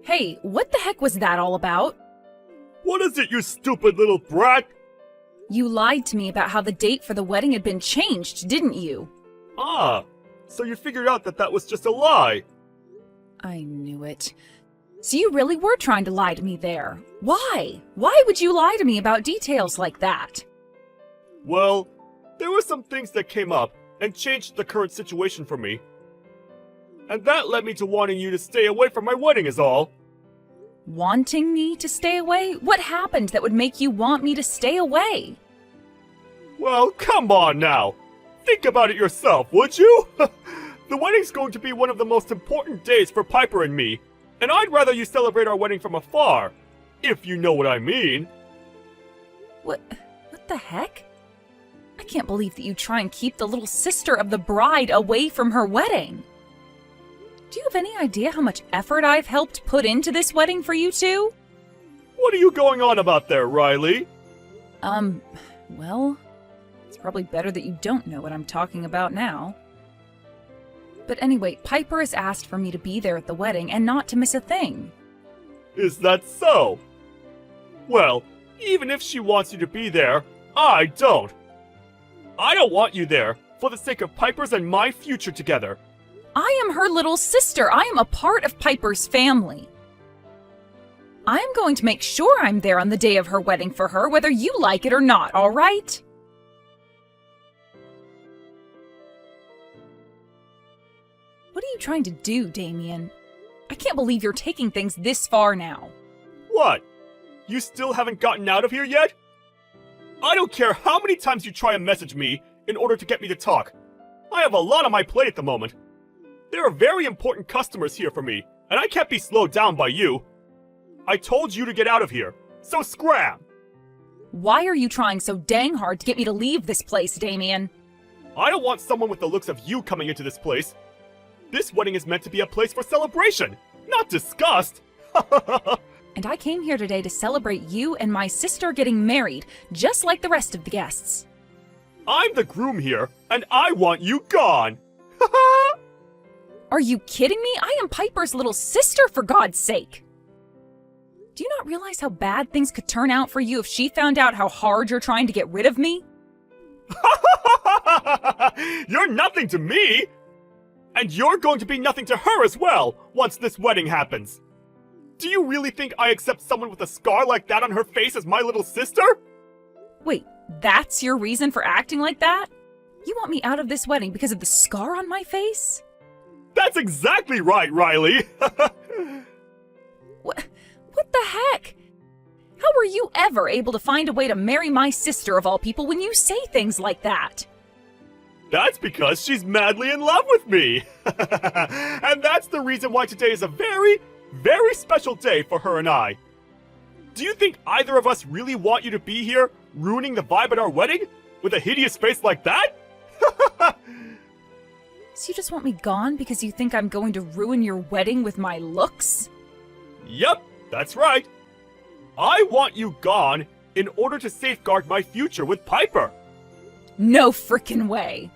Hey, what the heck was that all about? What is it, you stupid little brat? You lied to me about how the date for the wedding had been changed, didn't you? Ah, so you figured out that that was just a lie. I knew it. So you really were trying to lie to me there. Why? Why would you lie to me about details like that? Well, there were some things that came up and changed the current situation for me. And that led me to wanting you to stay away from my wedding is all. Wanting me to stay away? What happened that would make you want me to stay away? Well, come on now. Think about it yourself, would you? The wedding's going to be one of the most important days for Piper and me, and I'd rather you celebrate our wedding from afar, if you know what I mean. What the heck? I can't believe that you try and keep the little sister of the bride away from her wedding. Do you have any idea how much effort I've helped put into this wedding for you two? What are you going on about there, Riley? Well, it's probably better that you don't know what I'm talking about now. But anyway, Piper has asked for me to be there at the wedding and not to miss a thing. Is that so? Well, even if she wants you to be there, I don't. I don't want you there for the sake of Piper's and my future together. I am her little sister. I am a part of Piper's family. I am going to make sure I'm there on the day of her wedding for her, whether you like it or not, all right? What are you trying to do, Damien? I can't believe you're taking things this far now. What? You still haven't gotten out of here yet? I don't care how many times you try and message me in order to get me to talk. I have a lot on my plate at the moment. There are very important customers here for me, and I can't be slowed down by you. I told you to get out of here, so scram! Why are you trying so dang hard to get me to leave this place, Damien? I don't want someone with the looks of you coming into this place. This wedding is meant to be a place for celebration, not disgust. And I came here today to celebrate you and my sister getting married, just like the rest of the guests. I'm the groom here, and I want you gone. Are you kidding me? I am Piper's little sister, for God's sake! Do you not realize how bad things could turn out for you if she found out how hard you're trying to get rid of me? You're nothing to me! And you're going to be nothing to her as well, once this wedding happens. Do you really think I accept someone with a scar like that on her face as my little sister? Wait, that's your reason for acting like that? You want me out of this wedding because of the scar on my face? That's exactly right, Riley! What the heck? How were you ever able to find a way to marry my sister of all people when you say things like that? That's because she's madly in love with me! And that's the reason why today is a very, very special day for her and I. Do you think either of us really want you to be here, ruining the vibe at our wedding? With a hideous face like that? So you just want me gone because you think I'm going to ruin your wedding with my looks? Yep, that's right. I want you gone in order to safeguard my future with Piper. No frickin' way.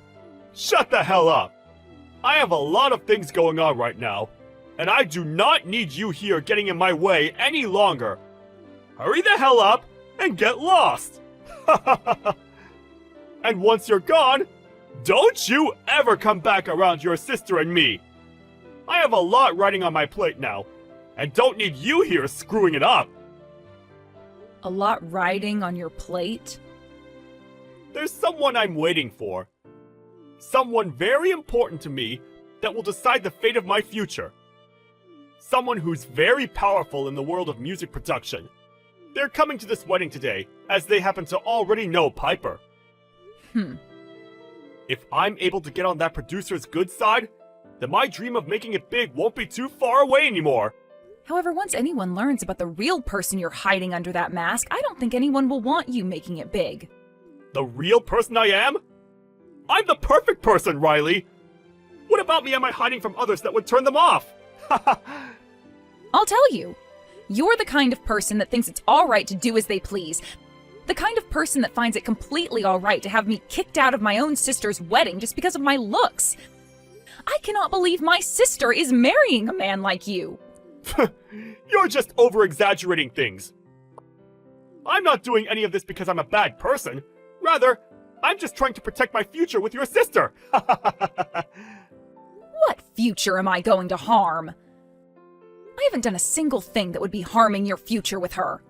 Shut the hell up. I have a lot of things going on right now, and I do not need you here getting in my way any longer. Hurry the hell up and get lost. And once you're gone, don't you ever come back around your sister and me. I have a lot riding on my plate now, and don't need you here screwing it up. A lot riding on your plate? There's someone I'm waiting for. Someone very important to me that will decide the fate of my future. Someone who's very powerful in the world of music production. They're coming to this wedding today, as they happen to already know Piper. If I'm able to get on that producer's good side, then my dream of making it big won't be too far away anymore. However, once anyone learns about the real person you're hiding under that mask, I don't think anyone will want you making it big. The real person I am? I'm the perfect person, Riley! What about me am I hiding from others that would turn them off? I'll tell you. You're the kind of person that thinks it's alright to do as they please. The kind of person that finds it completely alright to have me kicked out of my own sister's wedding just because of my looks. I cannot believe my sister is marrying a man like you. You're just over-exaggerating things. I'm not doing any of this because I'm a bad person. Rather, I'm just trying to protect my future with your sister. What future am I going to harm? I haven't done a single thing that would be harming your future with her.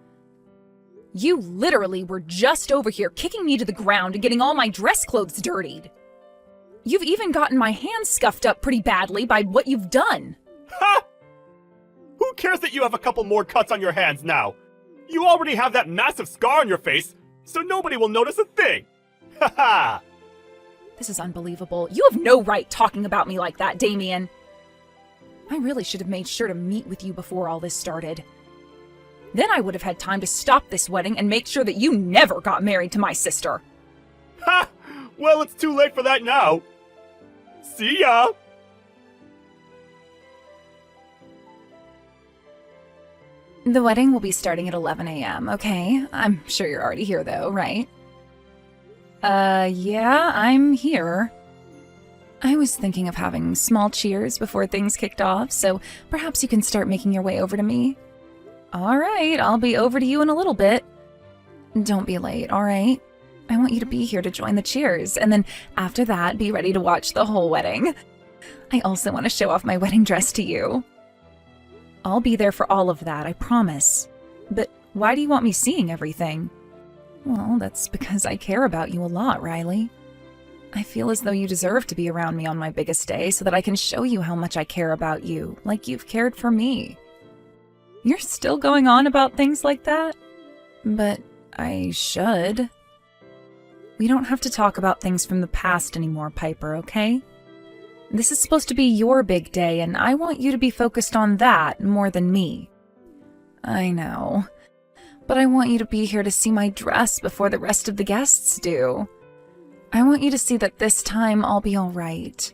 You literally were just over here kicking me to the ground and getting all my dress clothes dirtied. You've even gotten my hands scuffed up pretty badly by what you've done. Ha! Who cares that you have a couple more cuts on your hands now? You already have that massive scar on your face, so nobody will notice a thing. Ha ha! This is unbelievable. You have no right talking about me like that, Damien. I really should have made sure to meet with you before all this started. Then I would have had time to stop this wedding and make sure that you never got married to my sister. Ha! Well, it's too late for that now. See ya! The wedding will be starting at 11 a.m., okay? I'm sure you're already here though, right? Yeah, I'm here. I was thinking of having small cheers before things kicked off, so perhaps you can start making your way over to me. Alright, I'll be over to you in a little bit. Don't be late, alright? I want you to be here to join the cheers, and then after that, be ready to watch the whole wedding. I also want to show off my wedding dress to you. I'll be there for all of that, I promise. But why do you want me seeing everything? Well, that's because I care about you a lot, Riley. I feel as though you deserve to be around me on my biggest day so that I can show you how much I care about you, like you've cared for me. You're still going on about things like that? But I should. We don't have to talk about things from the past anymore, Piper, okay? This is supposed to be your big day, and I want you to be focused on that more than me. I know. But I want you to be here to see my dress before the rest of the guests do. I want you to see that this time I'll be alright.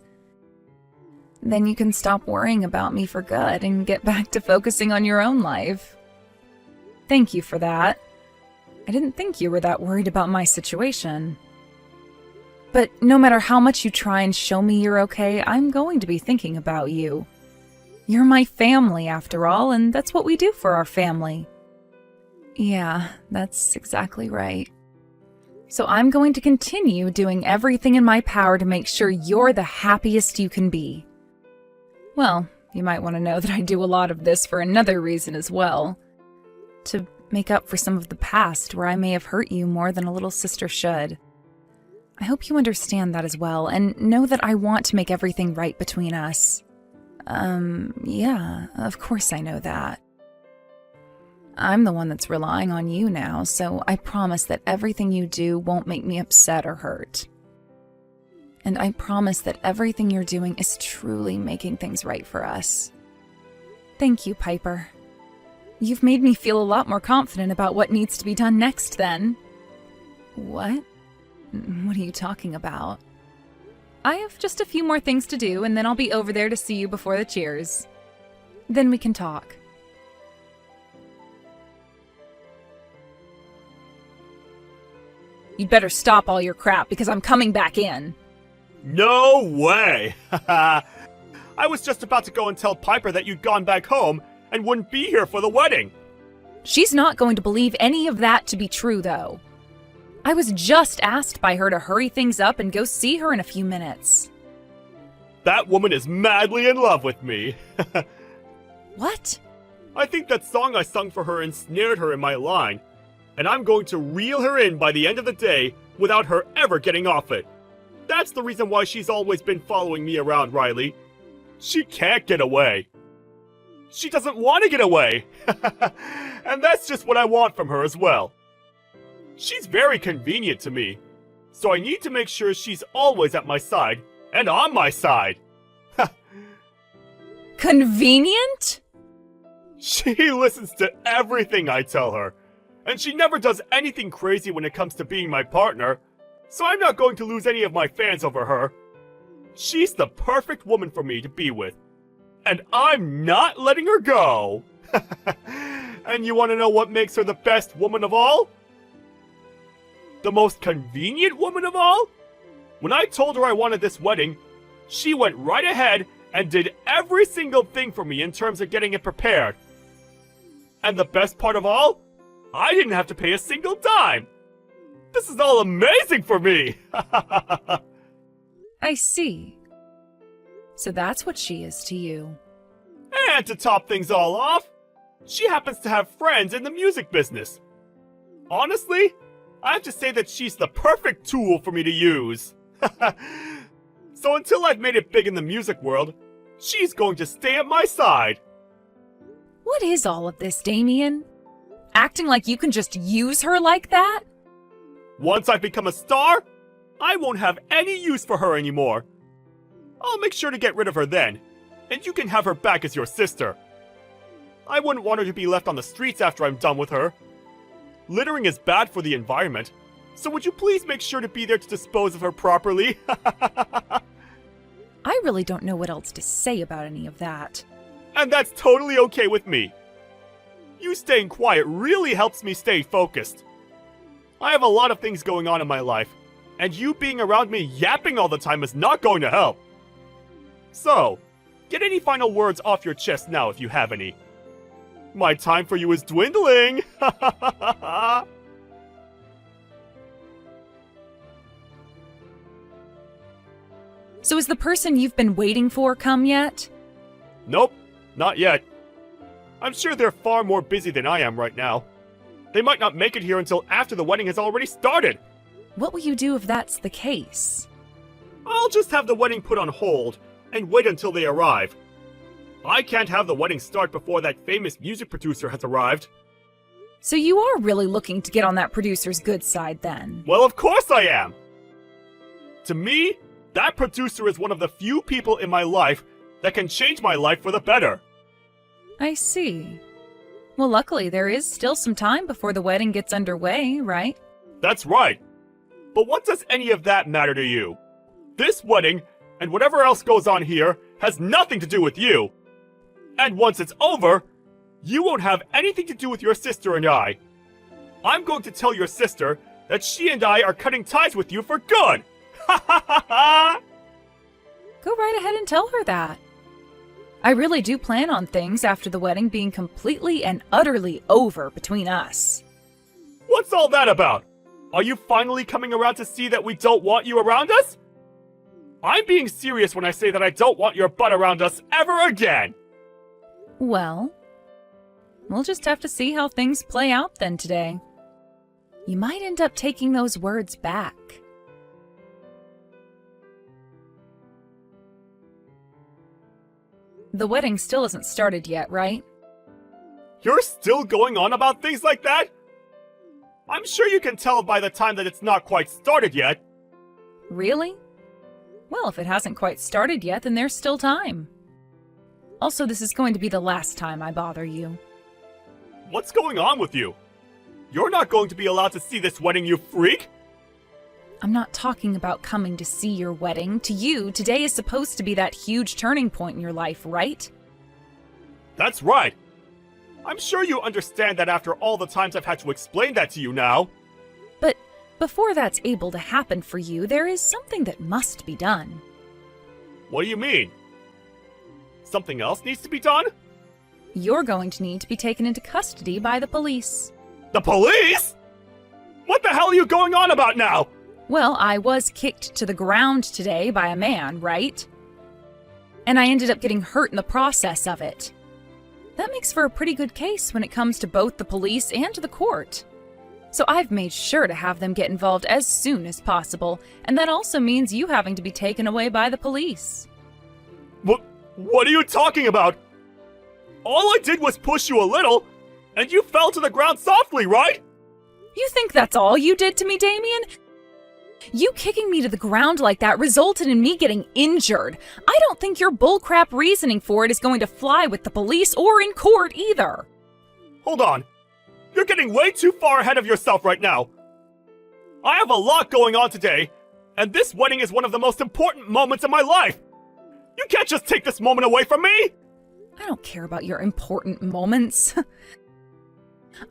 Then you can stop worrying about me for good and get back to focusing on your own life. Thank you for that. I didn't think you were that worried about my situation. But no matter how much you try and show me you're okay, I'm going to be thinking about you. You're my family, after all, and that's what we do for our family. Yeah, that's exactly right. So I'm going to continue doing everything in my power to make sure you're the happiest you can be. Well, you might want to know that I do a lot of this for another reason as well. To make up for some of the past where I may have hurt you more than a little sister should. I hope you understand that as well, and know that I want to make everything right between us. Yeah, of course I know that. I'm the one that's relying on you now, so I promise that everything you do won't make me upset or hurt. And I promise that everything you're doing is truly making things right for us. Thank you, Piper. You've made me feel a lot more confident about what needs to be done next, then. What? What are you talking about? I have just a few more things to do, and then I'll be over there to see you before the cheers. Then we can talk. You'd better stop all your crap, because I'm coming back in. No way! I was just about to go and tell Piper that you'd gone back home and wouldn't be here for the wedding. She's not going to believe any of that to be true, though. I was just asked by her to hurry things up and go see her in a few minutes. That woman is madly in love with me. What? I think that song I sung for her ensnared her in my line, and I'm going to reel her in by the end of the day without her ever getting off it. That's the reason why she's always been following me around, Riley. She can't get away. She doesn't want to get away. And that's just what I want from her as well. She's very convenient to me, so I need to make sure she's always at my side and on my side. Convenient? She listens to everything I tell her, and she never does anything crazy when it comes to being my partner, so I'm not going to lose any of my fans over her. She's the perfect woman for me to be with, and I'm not letting her go. And you want to know what makes her the best woman of all? The most convenient woman of all? When I told her I wanted this wedding, she went right ahead and did every single thing for me in terms of getting it prepared. And the best part of all, I didn't have to pay a single dime. This is all amazing for me. I see. So that's what she is to you. And to top things all off, she happens to have friends in the music business. Honestly, I have to say that she's the perfect tool for me to use. So until I've made it big in the music world, she's going to stay at my side. What is all of this, Damien? Acting like you can just use her like that? Once I've become a star, I won't have any use for her anymore. I'll make sure to get rid of her then, and you can have her back as your sister. I wouldn't want her to be left on the streets after I'm done with her. Littering is bad for the environment, so would you please make sure to be there to dispose of her properly? I really don't know what else to say about any of that. And that's totally okay with me. You staying quiet really helps me stay focused. I have a lot of things going on in my life, and you being around me yapping all the time is not going to help. So, get any final words off your chest now if you have any. My time for you is dwindling! So is the person you've been waiting for come yet? Nope, not yet. I'm sure they're far more busy than I am right now. They might not make it here until after the wedding has already started. What will you do if that's the case? I'll just have the wedding put on hold and wait until they arrive. I can't have the wedding start before that famous music producer has arrived. So you are really looking to get on that producer's good side then? Well, of course I am! To me, that producer is one of the few people in my life that can change my life for the better. I see. Well, luckily there is still some time before the wedding gets underway, right? That's right. But what does any of that matter to you? This wedding, and whatever else goes on here, has nothing to do with you. And once it's over, you won't have anything to do with your sister and I. I'm going to tell your sister that she and I are cutting ties with you for good. Ha ha ha ha! Go right ahead and tell her that. I really do plan on things after the wedding being completely and utterly over between us. What's all that about? Are you finally coming around to see that we don't want you around us? I'm being serious when I say that I don't want your butt around us ever again! Well, we'll just have to see how things play out then today. You might end up taking those words back. The wedding still isn't started yet, right? You're still going on about things like that? I'm sure you can tell by the time that it's not quite started yet. Really? Well, if it hasn't quite started yet, then there's still time. Also, this is going to be the last time I bother you. What's going on with you? You're not going to be allowed to see this wedding, you freak! I'm not talking about coming to see your wedding. To you, today is supposed to be that huge turning point in your life, right? That's right! I'm sure you understand that after all the times I've had to explain that to you now. But before that's able to happen for you, there is something that must be done. What do you mean? Something else needs to be done? You're going to need to be taken into custody by the police. The police?! What the hell are you going on about now? Well, I was kicked to the ground today by a man, right? And I ended up getting hurt in the process of it. That makes for a pretty good case when it comes to both the police and to the court. So I've made sure to have them get involved as soon as possible, and that also means you having to be taken away by the police. What are you talking about? All I did was push you a little, and you fell to the ground softly, right? You think that's all you did to me, Damien? You kicking me to the ground like that resulted in me getting injured. I don't think your bullcrap reasoning for it is going to fly with the police or in court either. Hold on. You're getting way too far ahead of yourself right now. I have a lot going on today, and this wedding is one of the most important moments in my life. You can't just take this moment away from me! I don't care about your important moments.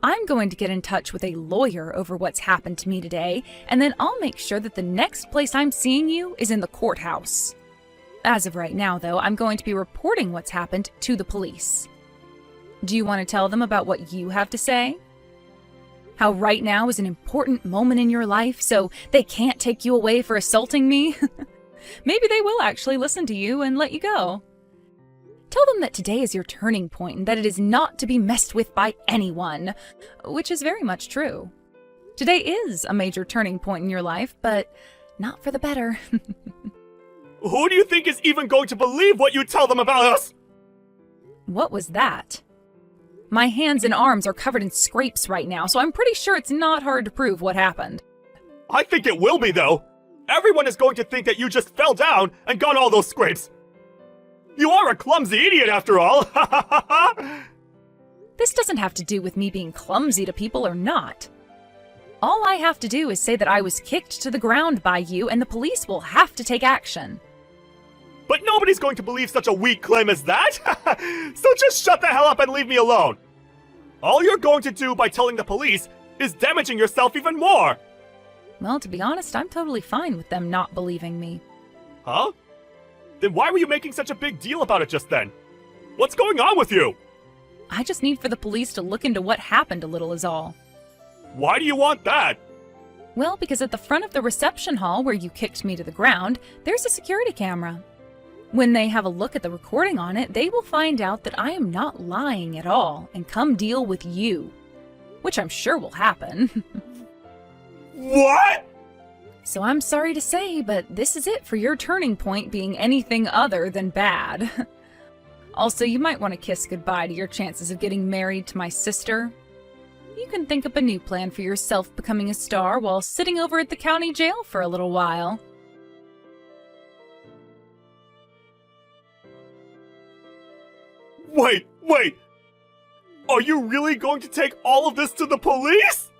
I'm going to get in touch with a lawyer over what's happened to me today, and then I'll make sure that the next place I'm seeing you is in the courthouse. As of right now, though, I'm going to be reporting what's happened to the police. Do you want to tell them about what you have to say? How right now is an important moment in your life, so they can't take you away for assaulting me? Maybe they will actually listen to you and let you go. Tell them that today is your turning point and that it is not to be messed with by anyone, which is very much true. Today is a major turning point in your life, but not for the better. Who do you think is even going to believe what you tell them about us? What was that? My hands and arms are covered in scrapes right now, so I'm pretty sure it's not hard to prove what happened. I think it will be, though. Everyone is going to think that you just fell down and got all those scrapes. You are a clumsy idiot, after all. This doesn't have to do with me being clumsy to people or not. All I have to do is say that I was kicked to the ground by you, and the police will have to take action. But nobody's going to believe such a weak claim as that. So just shut the hell up and leave me alone. All you're going to do by telling the police is damaging yourself even more. Well, to be honest, I'm totally fine with them not believing me. Huh? Then why were you making such a big deal about it just then? What's going on with you? I just need for the police to look into what happened a little is all. Why do you want that? Well, because at the front of the reception hall where you kicked me to the ground, there's a security camera. When they have a look at the recording on it, they will find out that I am not lying at all and come deal with you. Which I'm sure will happen. What? So I'm sorry to say, but this is it for your turning point being anything other than bad. Also, you might want to kiss goodbye to your chances of getting married to my sister. You can think up a new plan for yourself becoming a star while sitting over at the county jail for a little while. Wait! Are you really going to take all of this to the police?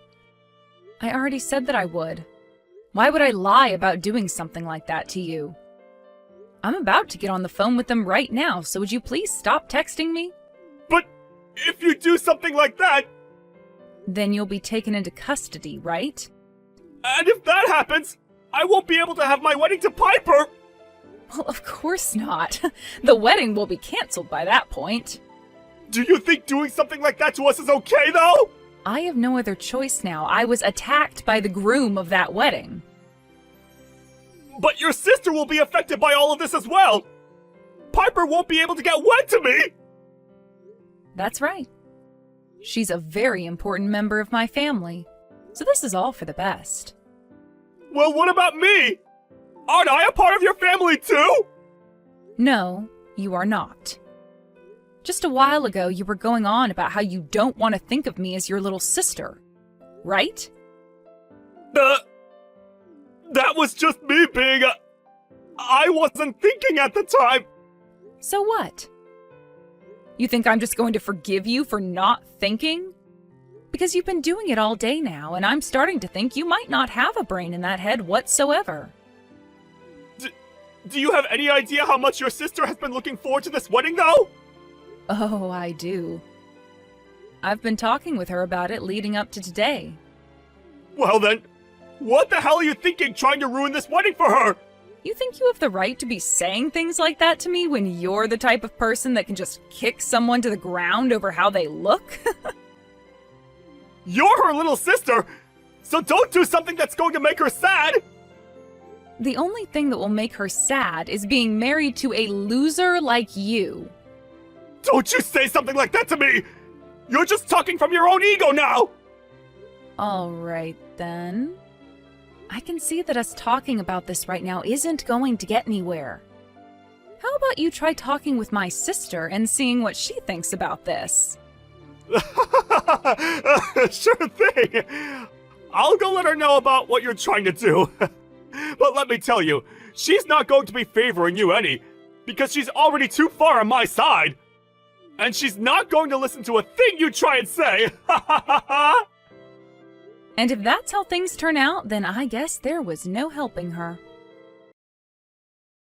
I already said that I would. Why would I lie about doing something like that to you? I'm about to get on the phone with them right now, so would you please stop texting me? But if you do something like that... Then you'll be taken into custody, right? And if that happens, I won't be able to have my wedding to Piper! Well, of course not. The wedding will be canceled by that point. Do you think doing something like that to us is okay, though? I have no other choice now. I was attacked by the groom of that wedding. But your sister will be affected by all of this as well! Piper won't be able to get wed to me! That's right. She's a very important member of my family, so this is all for the best. Well, what about me? Aren't I a part of your family too? No, you are not. Just a while ago, you were going on about how you don't want to think of me as your little sister, right? That was just me being I wasn't thinking at the time. So what? You think I'm just going to forgive you for not thinking? Because you've been doing it all day now, and I'm starting to think you might not have a brain in that head whatsoever. Do you have any idea how much your sister has been looking forward to this wedding, though? Oh, I do. I've been talking with her about it leading up to today. Well then, what the hell are you thinking trying to ruin this wedding for her? You think you have the right to be saying things like that to me when you're the type of person that can just kick someone to the ground over how they look? You're her little sister, so don't do something that's going to make her sad! The only thing that will make her sad is being married to a loser like you. Don't you say something like that to me! You're just talking from your own ego now! Alright then. I can see that us talking about this right now isn't going to get anywhere. How about you try talking with my sister and seeing what she thinks about this? Sure thing! I'll go let her know about what you're trying to do. But let me tell you, she's not going to be favoring you any, because she's already too far on my side. And she's not going to listen to a thing you try and say. And if that's how things turn out, then I guess there was no helping her.